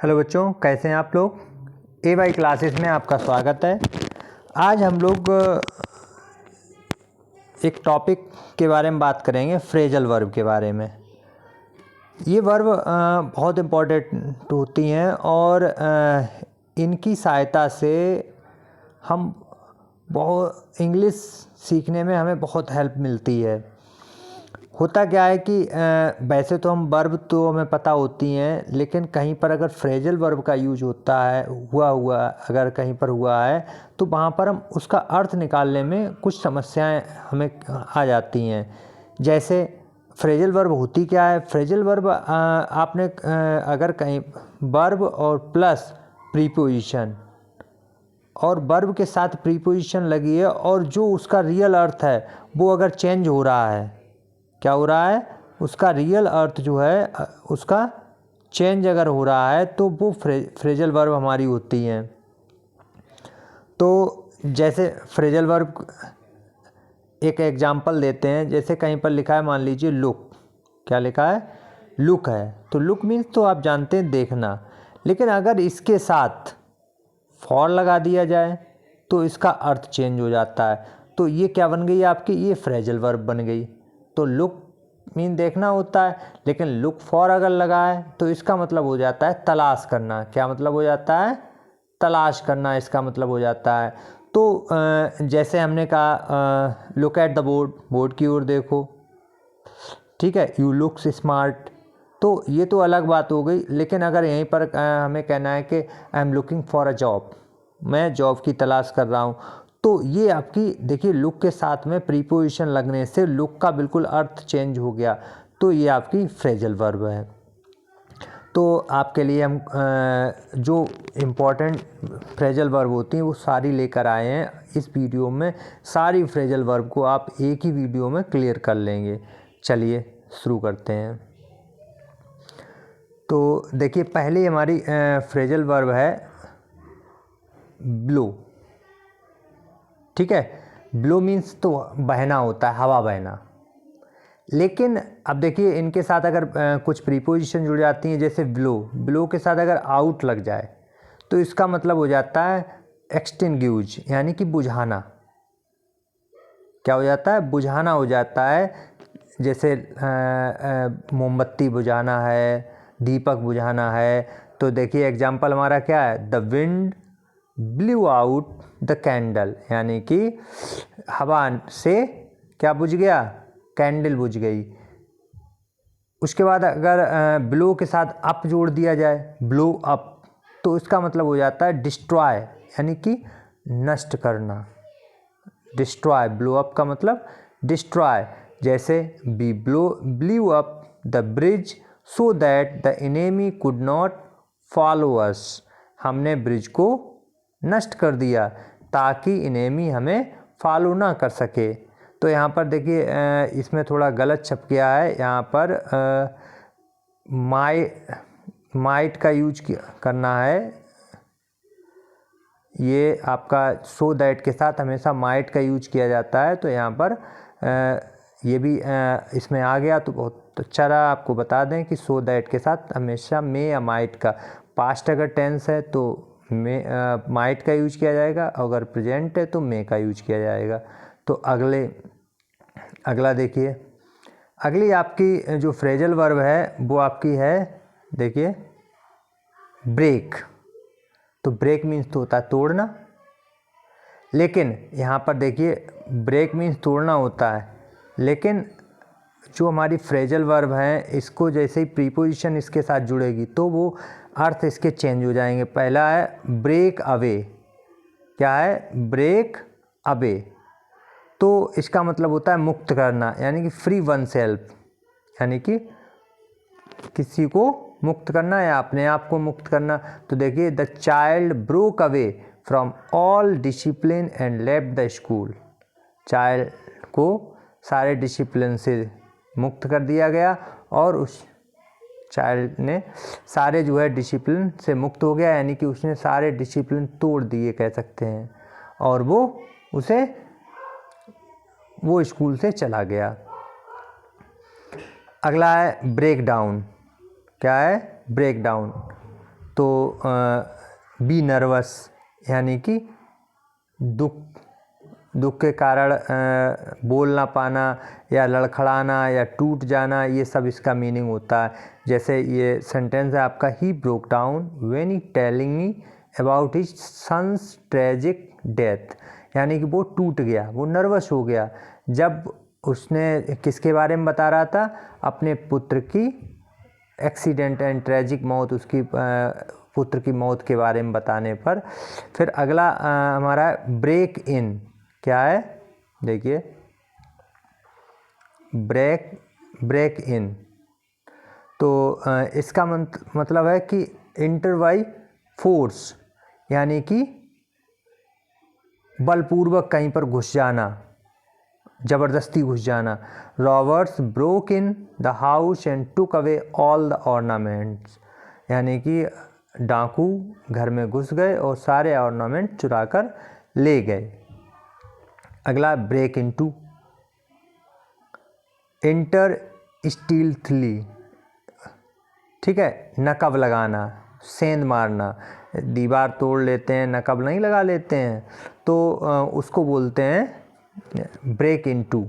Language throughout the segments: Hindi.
हेलो बच्चों, कैसे हैं आप लोग। AY क्लासेस में आपका स्वागत है। आज हम लोग एक टॉपिक के बारे में बात करेंगे, फ्रेजल वर्ब के बारे में। ये वर्ब बहुत इम्पोर्टेंट होती हैं और इनकी सहायता से हम बहुत इंग्लिश सीखने में हमें बहुत हेल्प मिलती है। होता क्या है कि वैसे तो हम वर्ब तो हमें पता होती हैं, लेकिन कहीं पर अगर फ्रेजल वर्ब का यूज होता है अगर कहीं पर हुआ है तो वहाँ पर हम उसका अर्थ निकालने में कुछ समस्याएं हमें आ जाती हैं। जैसे फ्रेजल वर्ब होती क्या है। फ्रेजल वर्ब आपने अगर कहीं वर्ब और प्लस प्रीपोजिशन और वर्ब के साथ प्रीपोजिशन लगी है और जो उसका रियल अर्थ है वो अगर चेंज हो रहा है, क्या हो रहा है, उसका रियल अर्थ जो है उसका चेंज अगर हो रहा है तो वो फ्रेजल वर्ब हमारी होती हैं। तो जैसे फ्रेजल वर्ब एक एग्जांपल देते हैं। जैसे कहीं पर लिखा है, मान लीजिए लुक, क्या लिखा है, लुक है। तो लुक मीन्स तो आप जानते हैं देखना, लेकिन अगर इसके साथ फॉर लगा दिया जाए तो इसका अर्थ चेंज हो जाता है। तो ये क्या बन गई आपकी, ये फ्रेजल वर्ब बन गई। तो लुक मीन देखना होता है, लेकिन लुक फॉर अगर लगा है तो इसका मतलब हो जाता है तलाश करना। क्या मतलब हो जाता है, तलाश करना इसका मतलब हो जाता है। तो जैसे हमने कहा look at the board, board की ओर देखो, ठीक है, यू लुक्स स्मार्ट। तो ये तो अलग बात हो गई। लेकिन अगर यहीं पर हमें कहना है कि I am looking for a job, मैं जॉब की तलाश कर रहा हूँ, तो ये आपकी देखिए लुक के साथ में प्रीपोजिशन लगने से लुक का बिल्कुल अर्थ चेंज हो गया। तो ये आपकी फ्रेजल वर्ब है। तो आपके लिए हम जो इम्पोर्टेंट फ्रेजल वर्ब होती हैं वो सारी लेकर आए हैं इस वीडियो में। सारी फ्रेजल वर्ब को आप एक ही वीडियो में क्लियर कर लेंगे। चलिए शुरू करते हैं। तो देखिए पहली हमारी फ्रेजल वर्ब है ब्लो, ठीक है। ब्लो मीन्स तो बहना होता है, हवा बहना। लेकिन अब देखिए इनके साथ अगर कुछ प्रीपोजिशन जुड़ जाती हैं, जैसे ब्लो, ब्लो के साथ अगर आउट लग जाए तो इसका मतलब हो जाता है एक्सटिंग्विश, यानी कि बुझाना। क्या हो जाता है, बुझाना हो जाता है। जैसे मोमबत्ती बुझाना है, दीपक बुझाना है। तो देखिए एग्जाम्पल हमारा क्या है, the wind blew out the candle, यानी कि हवा से क्या बुझ गया, कैंडल बुझ गई। उसके बाद अगर ब्लो के साथ अप जोड़ दिया जाए, ब्लो अप, तो इसका मतलब हो जाता है डिस्ट्रॉय, यानी कि नष्ट करना। डिस्ट्रॉय, ब्लो अप का मतलब डिस्ट्रॉय। जैसे we blew up the bridge so that the enemy could not follow us, हमने ब्रिज को नष्ट कर दिया ताकि एनिमी हमें फॉलो ना कर सके। तो यहाँ पर देखिए इसमें थोड़ा गलत छप गया है। यहाँ पर माइट का यूज करना है। ये आपका सो दैट के साथ हमेशा माइट का यूज किया जाता है। तो यहाँ पर ये भी इसमें आ गया तो बहुत अच्छा रहा। आपको बता दें कि सो दैट के साथ हमेशा मे या माइट का, पास्ट अगर टेंस है तो मे माइट का यूज किया जाएगा, अगर प्रेजेंट है तो मे का यूज किया जाएगा। तो अगला देखिए, अगली आपकी जो फ्रेजल वर्ब है वो आपकी है, देखिए ब्रेक। तो ब्रेक मीन्स तो होता है तोड़ना, लेकिन यहाँ पर देखिए ब्रेक मीन्स तोड़ना होता है, लेकिन जो हमारी फ्रेजल वर्ब है इसको जैसे ही प्रीपोजिशन इसके साथ जुड़ेगी तो वो अर्थ इसके चेंज हो जाएंगे। पहला है ब्रेक अवे, क्या है, ब्रेक अवे। तो इसका मतलब होता है मुक्त करना, यानी कि फ्री वन सेल्फ, यानी कि किसी को मुक्त करना या अपने आप को मुक्त करना। तो देखिए the child broke away from all discipline and left the school, child को सारे डिसिप्लिन से मुक्त कर दिया गया और उस चाइल्ड ने सारे जो है डिसिप्लिन से मुक्त हो गया, यानी कि उसने सारे डिसिप्लिन तोड़ दिए कह सकते हैं, और वो स्कूल से चला गया। अगला है ब्रेक डाउन, क्या है, ब्रेक डाउन। तो बी नर्वस यानी कि दुख के कारण बोल ना पाना या लड़खड़ाना या टूट जाना, ये सब इसका मीनिंग होता है। जैसे ये सेंटेंस है आपका, he broke down when he telling me about his son's tragic death, यानी कि वो टूट गया, वो नर्वस हो गया जब उसने किसके बारे में बता रहा था, अपने पुत्र की एक्सीडेंट एंड ट्रेजिक मौत, उसकी पुत्र की मौत के बारे में बताने पर। फिर अगला हमारा ब्रेक इन, क्या है देखिए, ब्रेक इन, तो इसका मतलब है कि इंटर बाई फोर्स, यानी कि बलपूर्वक कहीं पर घुस जाना, ज़बरदस्ती घुस जाना। Roberts broke in the house and took away all the ornaments, यानी कि डाकू घर में घुस गए और सारे ऑर्नामेंट चुरा कर ले गए। अगला ब्रेक इनटू, इंटर स्टील्थली, ठीक है, नकब लगाना, सेंध मारना, दीवार तोड़ लेते हैं, नकब नहीं लगा लेते हैं, तो उसको बोलते हैं break into.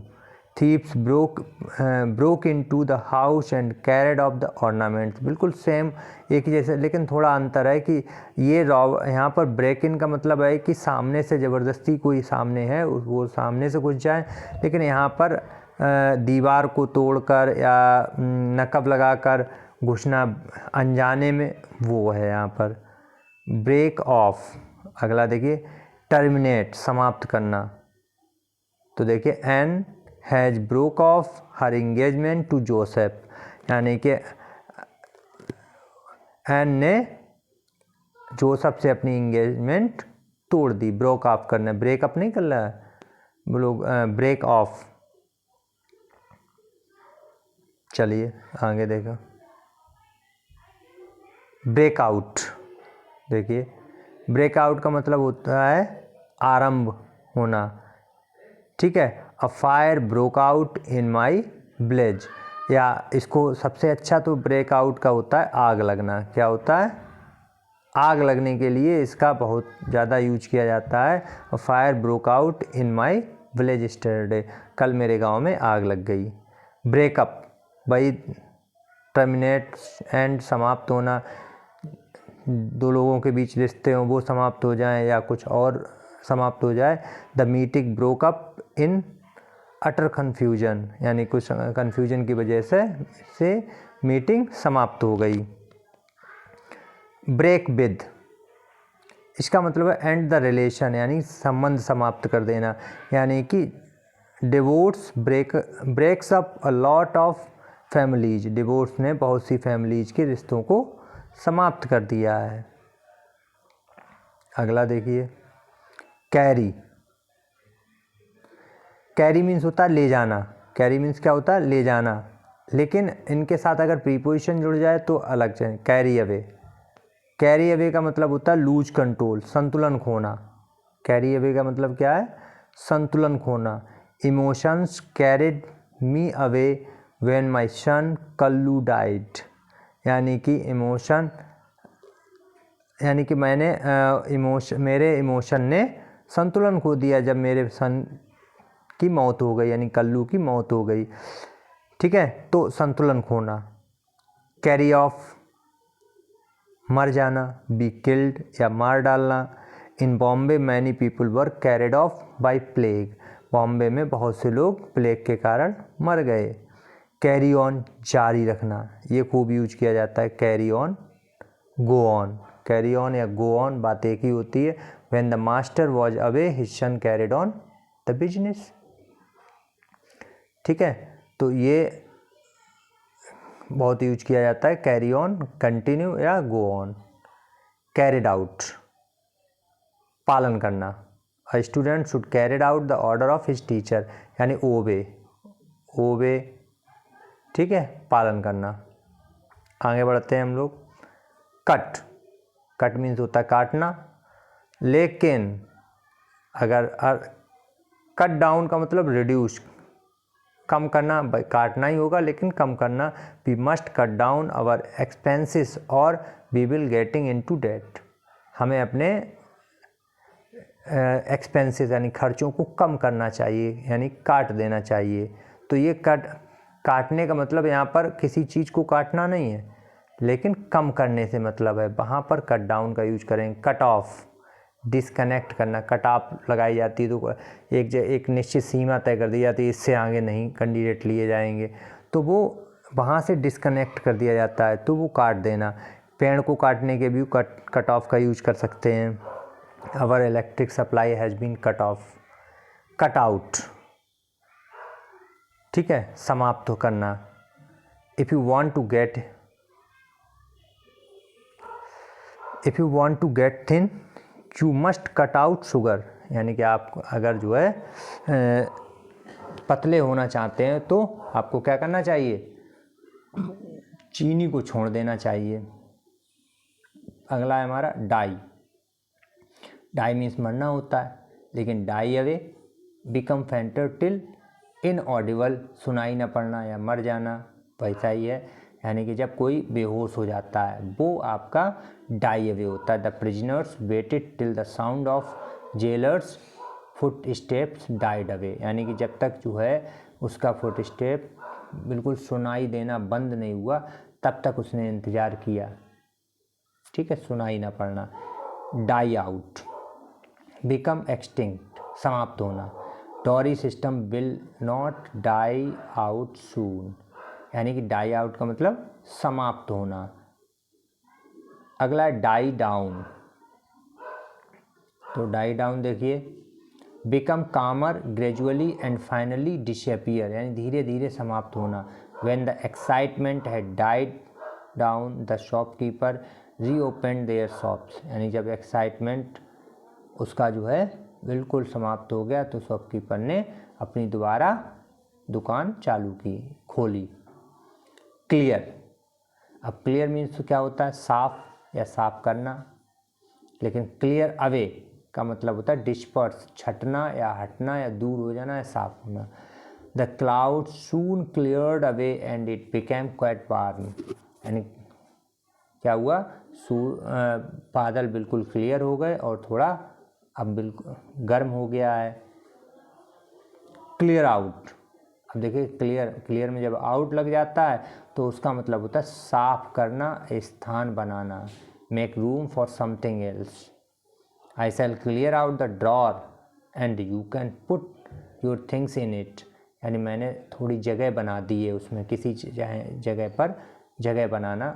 Thieves broke into the house and carried off the ornaments, बिल्कुल सेम एक ही जैसे, लेकिन थोड़ा अंतर है कि ये यहाँ पर ब्रेक इन का मतलब है कि सामने से ज़बरदस्ती कोई सामने है वो सामने से घुस जाए, लेकिन यहाँ पर दीवार को तोड़कर या नकब लगाकर घुसना अनजाने में, वो है यहाँ पर ब्रेक ऑफ। अगला देखिए टर्मिनेट, समाप्त करना, तो देखिए Ann has broke off her engagement to Joseph, यानी कि एन ने जोसेफ से अपनी इंगेजमेंट तोड़ दी। ब्रोक ऑफ करना, ब्रेकअप नहीं कर रहा है लोग, ब्रेक ऑफ। चलिए आगे देखो, ब्रेकआउट, देखिए ब्रेकआउट का मतलब होता है आरंभ होना, ठीक है। A fire broke out in my village, या इसको सबसे अच्छा तो ब्रेकआउट का होता है आग लगना। क्या होता है? आग लगने के लिए इसका बहुत ज़्यादा यूज किया जाता है। A fire broke out in my village yesterday, कल मेरे गांव में आग लग गई। ब्रेकअप भाई टर्मिनेट एंड, समाप्त होना, दो लोगों के बीच रिश्ते हों वो समाप्त हो जाएं या कुछ और समाप्त हो जाए। The meeting broke up in utter confusion, यानी कुछ कन्फ्यूजन की वजह से मीटिंग समाप्त हो गई। ब्रेक विद, इसका मतलब है एंड द रिलेशन, यानी संबंध समाप्त कर देना, यानी कि divorce breaks up a lot of families, divorce ने बहुत सी फैमिलीज के रिश्तों को समाप्त कर दिया है। अगला देखिए कैरी, कैरी मीन्स होता है ले जाना, कैरी मीन्स क्या होता है? ले जाना, लेकिन इनके साथ अगर प्रीपोजिशन जुड़ जाए तो अलग चाहिए। कैरी अवे, कैरी अवे का मतलब होता है लूज कंट्रोल, संतुलन खोना। कैरी अवे का मतलब क्या है? संतुलन खोना। Emotions carried me away when my son Kallu died, यानी कि इमोशन, यानी कि मेरे इमोशन ने संतुलन खो दिया जब मेरे सन की मौत हो गई, यानी कल्लू की मौत हो गई, ठीक है। तो संतुलन खोना। कैरी ऑफ, मर जाना, बी किल्ड या मार डालना। In Bombay many people were carried off by plague, Bombay में बहुत से लोग प्लेग के कारण मर गए। कैरी ऑन, जारी रखना, ये खूब यूज किया जाता है। Carry on, go on, carry on या गो ऑन बात एक ही होती है। When the master was away his son carried on the business, ठीक है। तो ये बहुत यूज किया जाता है, कैरी ऑन, कंटिन्यू या गो ऑन। कैरिड आउट, पालन करना। A student should carried out the order of his teacher, यानी ओबे, ठीक है, पालन करना। आगे बढ़ते हैं हम लोग। कट मीन्स होता है काटना, लेकिन अगर कट डाउन का मतलब रिड्यूस, कम करना, काटना ही होगा लेकिन कम करना। We must cut down our expenses और we will getting into debt. हमें अपने एक्सपेंसेस यानी खर्चों को कम करना चाहिए, यानी काट देना चाहिए। तो ये काटने का मतलब यहाँ पर किसी चीज़ को काटना नहीं है, लेकिन कम करने से मतलब है। वहाँ पर कट डाउन का यूज करेंगे। कट ऑफ, डिसकनेक्ट करना, कट ऑफ लगाई जाती है तो एक निश्चित सीमा तय कर दी जाती है, इससे आगे नहीं कैंडिडेट लिए जाएंगे, तो वो वहाँ से डिसकनेक्ट कर दिया जाता है, तो वो काट देना। पेड़ को काटने के भी कट ऑफ का यूज कर सकते हैं। Our electric supply has been cut off. Cut out, ठीक है, समाप्त तो करना। If you want to get thin you must cut out sugar, यानी कि आप अगर जो है पतले होना चाहते हैं तो आपको क्या करना चाहिए, चीनी को छोड़ देना चाहिए। अगला है हमारा डाई। डाई मीन्स मरना होता है, लेकिन die away, become fainter till inaudible, सुनाई न पड़ना या मर जाना, वैसा ही है। यानी कि जब कोई बेहोश हो जाता है वो आपका डाई अवे होता है। The prisoners weighted till the sound of jailers foot steps died away, यानी कि जब तक जो है उसका फुट स्टेप बिल्कुल सुनाई देना बंद नहीं हुआ तब तक उसने इंतज़ार किया, ठीक है, सुनाई ना पड़ना। डाई आउट, बिकम एक्सटिंक्ट, समाप्त होना। Tory system will not die out soon, यानी कि डाई आउट का मतलब समाप्त होना। अगला है डाई डाउन। तो डाई डाउन देखिए, become calmer gradually and finally disappear, यानी धीरे धीरे समाप्त होना। When the excitement had died down the shopkeeper reopen their shops, यानी जब एक्साइटमेंट उसका जो है बिल्कुल समाप्त हो गया तो शॉपकीपर ने अपनी दोबारा दुकान चालू की, खोली। क्लियर, अब क्लियर मीन्स क्या होता है, साफ या साफ करना, लेकिन क्लियर अवे का मतलब होता है डिस्पर्स, छटना या हटना या दूर हो जाना या साफ होना। The cloud soon cleared away and it became quite warm, यानी क्या हुआ, बादल बिल्कुल क्लियर हो गए और थोड़ा अब बिल्कुल गर्म हो गया है। क्लियर आउट, अब देखिए क्लियर में जब आउट लग जाता है तो उसका मतलब होता है साफ करना, स्थान बनाना। Make room for something else. I shall clear out the drawer and you can put your things in it, यानी मैंने थोड़ी जगह बना दी है उसमें, किसी जगह पर जगह बनाना।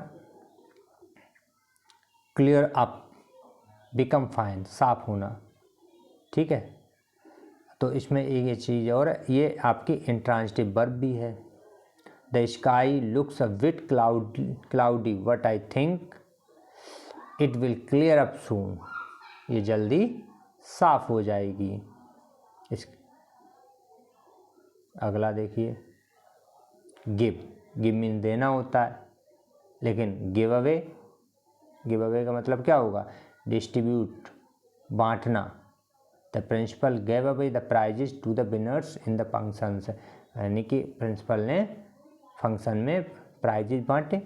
क्लियर अप, बिकम फाइन, साफ होना, ठीक है। तो इसमें एक ये चीज़ और है, ये आपकी इंट्रांजिटिव वर्ब भी है। The sky looks a bit cloudy but I think it will clear up सून, ये जल्दी साफ हो जाएगी। अगला देखिए, गिव मीन देना होता है, लेकिन गिव अवे का मतलब क्या होगा, डिस्ट्रीब्यूट, बांटना। The principal gave away the prizes to the winners in the functions, यानी कि प्रिंसिपल ने फंक्शन में प्राइजेस बांटे।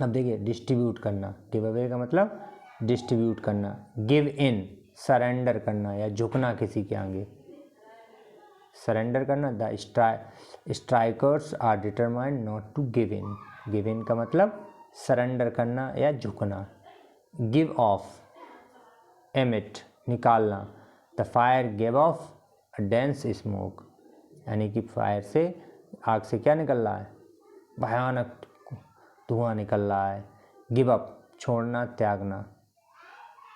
अब देखिए डिस्ट्रीब्यूट करना, गिव अवे का मतलब डिस्ट्रीब्यूट करना। गिव इन, सरेंडर करना या झुकना किसी के आगे, सरेंडर करना। The strikers are determined not to give in का मतलब सरेंडर करना या झुकना। गिव ऑफ, एमिट, निकालना। The fire give off a dense smoke, यानी कि फायर से, आग से क्या निकल रहा है, भयानक धुआं निकल रहा है। गिव अप, छोड़ना, त्यागना।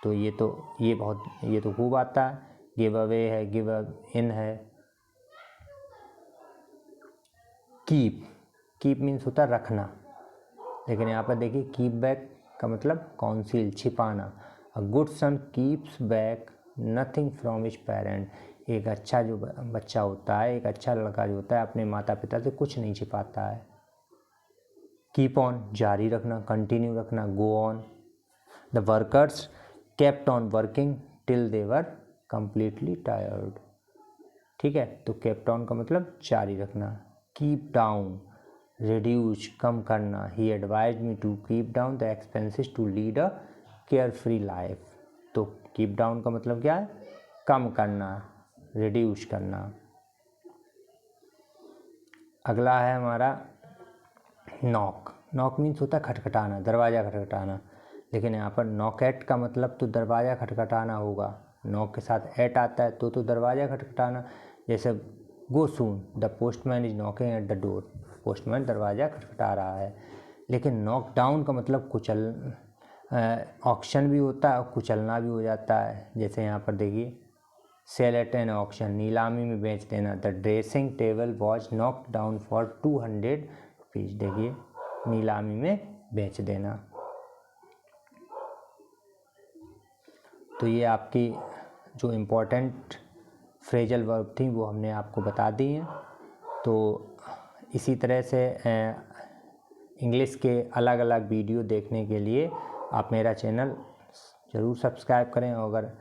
तो ये तो खूब आता है। गिव अवे है, गिव इन है। कीप मीन्स होता है रखना, लेकिन यहाँ पर देखिए कीप बैक का मतलब कॉन्सील, छिपाना। A good son keeps back nothing from his parent, एक अच्छा जो बच्चा होता है, एक अच्छा लड़का जो होता है अपने माता पिता से कुछ नहीं छिपाता है। कीप ऑन, जारी रखना, कंटिन्यू रखना, go on. The workers kept on working till they were completely tired, ठीक है। तो केप डाउन का मतलब जारी रखना। कीप डाउन, रिड्यूस, कम करना। He advise me to keep down the expenses to lead a care free life. तो कीप डाउन का मतलब क्या है? कम करना, रिड्यूस करना। अगला है हमारा नॉक। नॉक मीन्स होता है खटखटाना, दरवाज़ा खटखटाना, लेकिन यहाँ पर नॉक एट का मतलब तो दरवाज़ा खटखटाना होगा। नॉक के साथ एट आता है तो दरवाज़ा खटखटाना। जैसे go soon, the postman is knocking at the door, postman दरवाज़ा खटखटा रहा है। लेकिन नॉक डाउन का मतलब ऑक्शन भी होता है और कुचलना भी हो जाता है। जैसे यहाँ पर देखिए, सेल एट एन ऑक्शन, नीलामी में बेच देना। The dressing table was knock down for 200 rupees. देखिए, नीलामी में बेच देना। तो ये आपकी जो इम्पोर्टेंट फ्रेजल वर्ब थी वो हमने आपको बता दी हैं। तो इसी तरह से इंग्लिश के अलग अलग वीडियो देखने के लिए आप मेरा चैनल ज़रूर सब्सक्राइब करें, और अगर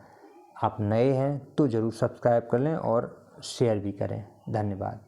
आप नए हैं तो ज़रूर सब्सक्राइब कर लें और शेयर भी करें। धन्यवाद।